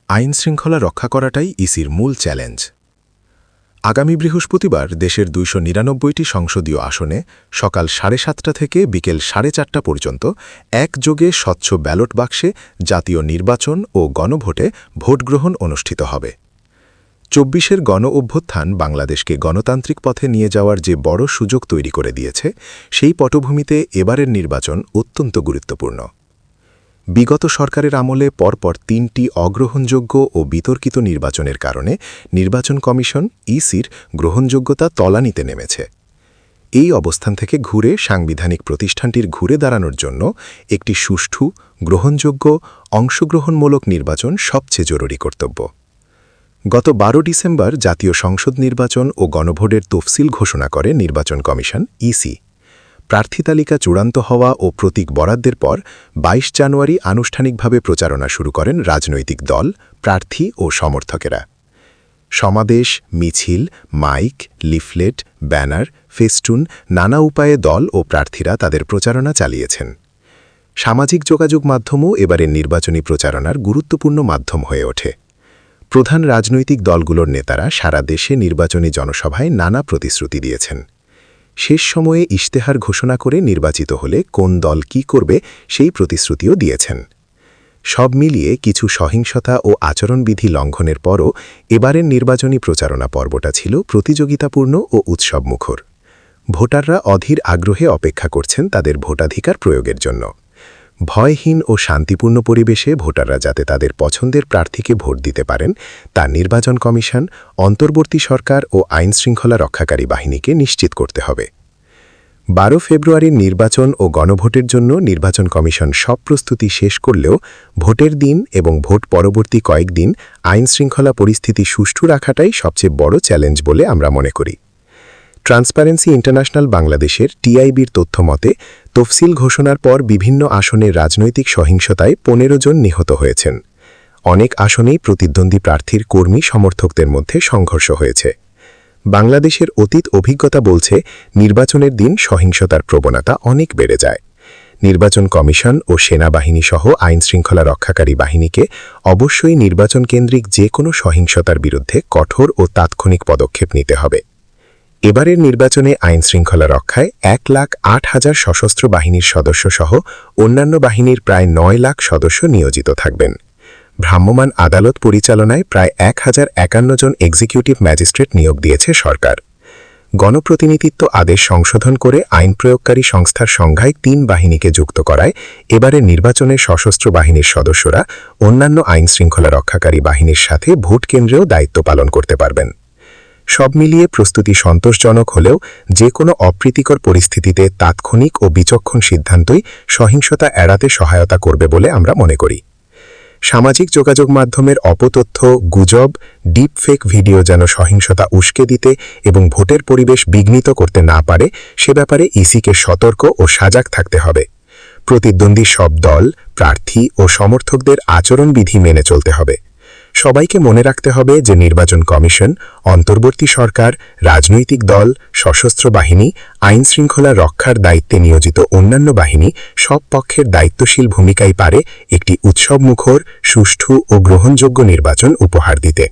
আইনশৃঙ্খলা রক্ষা করাটাই ইসির মূল চ্যালেঞ্জ। আগামী বৃহস্পতিবার দেশের ২৯৯টি সংসদীয় আসনে সকাল ৭:৩০ থেকে বিকেল ৪:৩০ পর্যন্ত একযোগে স্বচ্ছ ব্যালট বাক্সে জাতীয় নির্বাচন ও গণভোটে ভোটগ্রহণ অনুষ্ঠিত হবে। ২৪-এর গণ-অভ্যুত্থান বাংলাদেশকে গণতান্ত্রিক পথে নিয়ে যাওয়ার যে বড় সুযোগ তৈরি করে দিয়েছে, সেই পটভূমিতে এবারের নির্বাচন অত্যন্ত গুরুত্বপূর্ণ। বিগত সরকারের আমলে পরপর ৩টি অগ্রহণযোগ্য ও বিতর্কিত নির্বাচনের কারণে নির্বাচন কমিশন ইসির গ্রহণযোগ্যতা তলানিতে নেমেছে। এই অবস্থান থেকে ঘুরে সাংবিধানিক প্রতিষ্ঠানটির ঘুরে দাঁড়ানোর জন্য একটি সুষ্ঠু, গ্রহণযোগ্য, অংশগ্রহণমূলক নির্বাচন সবচেয়ে জরুরি কর্তব্য। গত ১২ ডিসেম্বর জাতীয় সংসদ নির্বাচন ও গণভোটের তফসিল ঘোষণা করে নির্বাচন কমিশন ইসি। প্রার্থী তালিকা চূড়ান্ত হওয়া ও প্রতীক বরাদ্দের পর ২২ জানুয়ারি আনুষ্ঠানিকভাবে প্রচারণা শুরু করেন রাজনৈতিক দল, প্রার্থী ও সমর্থকেরা। সমাবেশ, মিছিল, মাইক, লিফলেট, ব্যানার, ফেস্টুন, নানা উপায়ে দল ও প্রার্থীরা তাদের প্রচারণা চালিয়েছেন। সামাজিক যোগাযোগ মাধ্যমও এবারের নির্বাচনী প্রচারণার গুরুত্বপূর্ণ মাধ্যম হয়ে ওঠে। প্রধান রাজনৈতিক দলগুলোর নেতারা সারা দেশে নির্বাচনী জনসভায় নানা প্রতিশ্রুতি দিয়েছেন। শেষ সময়ে ইশতেহার ঘোষণা করে নির্বাচিত হলে কোন দল কি করবে সেই প্রতিশ্রুতিও দিয়েছেন। সব মিলিয়ে কিছু সহিংসতা ও আচরণবিধি লঙ্ঘনের পরও এবারের নির্বাচনী প্রচারণা পর্বটা ছিল প্রতিযোগিতাপূর্ণ ও উৎসবমুখর। ভোটাররা অধীর আগ্রহে অপেক্ষা করছেন তাদের ভোটাধিকার প্রয়োগের জন্য। ভয়হীন ও শান্তিপূর্ণ পরিবেশে ভোটাররা যাতে তাদের পছন্দের প্রার্থীকে ভোট দিতে পারেন, তা নির্বাচন কমিশন, অন্তর্বর্তী সরকার ও আইনশৃঙ্খলা রক্ষাকারী বাহিনীকে নিশ্চিত করতে হবে। ১২ ফেব্রুয়ারির নির্বাচন ও গণভোটের জন্য নির্বাচন কমিশন সব প্রস্তুতি শেষ করলেও ভোটের দিন এবং ভোট পরবর্তী কয়েকদিন আইনশৃঙ্খলা পরিস্থিতি সুষ্ঠু রাখাটাই সবচেয়ে বড় চ্যালেঞ্জ বলে আমরা মনে করি। ট্রান্সপারেন্সি ইন্টারন্যাশনাল বাংলাদেশের টিআইবির তথ্যমতে তফসিল ঘোষণার পর বিভিন্ন আসনে রাজনৈতিক সহিংসতায় ১৫ জন নিহত হয়েছেন। অনেক আসনেই প্রতিদ্বন্দ্বী প্রার্থীর কর্মী সমর্থকদের মধ্যে সংঘর্ষ হয়েছে। বাংলাদেশের অতীত অভিজ্ঞতা বলছে নির্বাচনের দিন সহিংসতার প্রবণতা অনেক বেড়ে যায়। নির্বাচন কমিশন ও সেনাবাহিনী সহ আইনশৃঙ্খলা রক্ষাকারী বাহিনীকে অবশ্যই নির্বাচন কেন্দ্রিক যে কোনো সহিংসতার বিরুদ্ধে কঠোর ও তাৎক্ষণিক পদক্ষেপ নিতে হবে। এবারের নির্বাচনে আইনশৃঙ্খলা রক্ষায় ১,০৮,০০০ সশস্ত্র বাহিনীর সদস্য সহ অন্যান্য বাহিনীর প্রায় ৯ লাখ সদস্য নিয়োজিত থাকবেন। ভ্রাম্যমাণ আদালত পরিচালনায় প্রায় ১,০৫১ জন এক্সিকিউটিভ ম্যাজিস্ট্রেট নিয়োগ দিয়েছে সরকার। গণপ্রতিনিধিত্ব আদেশ সংশোধন করে আইন প্রয়োগকারী সংস্থার সংজ্ঞায় ৩ বাহিনীকে যুক্ত করায় এবারের নির্বাচনে সশস্ত্র বাহিনীর সদস্যরা অন্যান্য আইনশৃঙ্খলা রক্ষাকারী বাহিনীর সাথে ভোট কেন্দ্রেও দায়িত্ব পালন করতে পারবেন। সব মিলিয়ে প্রস্তুতি সন্তোষজনক হলেও যে কোনো অপ্রীতিকর পরিস্থিতিতে তাৎক্ষণিক ও বিচক্ষণ সিদ্ধান্তই সহিংসতা এড়াতে সহায়তা করবে বলে আমরা মনে করি। সামাজিক যোগাযোগ মাধ্যমের অপতথ্য, গুজব, ডিপফেক ভিডিও যেন সহিংসতা উস্কে দিতে এবং ভোটের পরিবেশ বিঘ্নিত করতে না পারে সে ব্যাপারে ইসিকে সতর্ক ও সজাগ থাকতে হবে। প্রতিদ্বন্দ্বী সব দল, প্রার্থী ও সমর্থকদের আচরণবিধি মেনে চলতে হবে। সবাইকে মনে রাখতে হবে যে নির্বাচন কমিশন, অন্তর্বর্তী সরকার, রাজনৈতিক দল, সশস্ত্র বাহিনী, আইনশৃঙ্খলা রক্ষার দায়িত্বে নিয়োজিত অন্যান্য বাহিনী সব পক্ষের দায়িত্বশীল ভূমিকাই পারে একটি উৎসবমুখর, সুষ্ঠু ও গ্রহণযোগ্য নির্বাচন উপহার দিতে।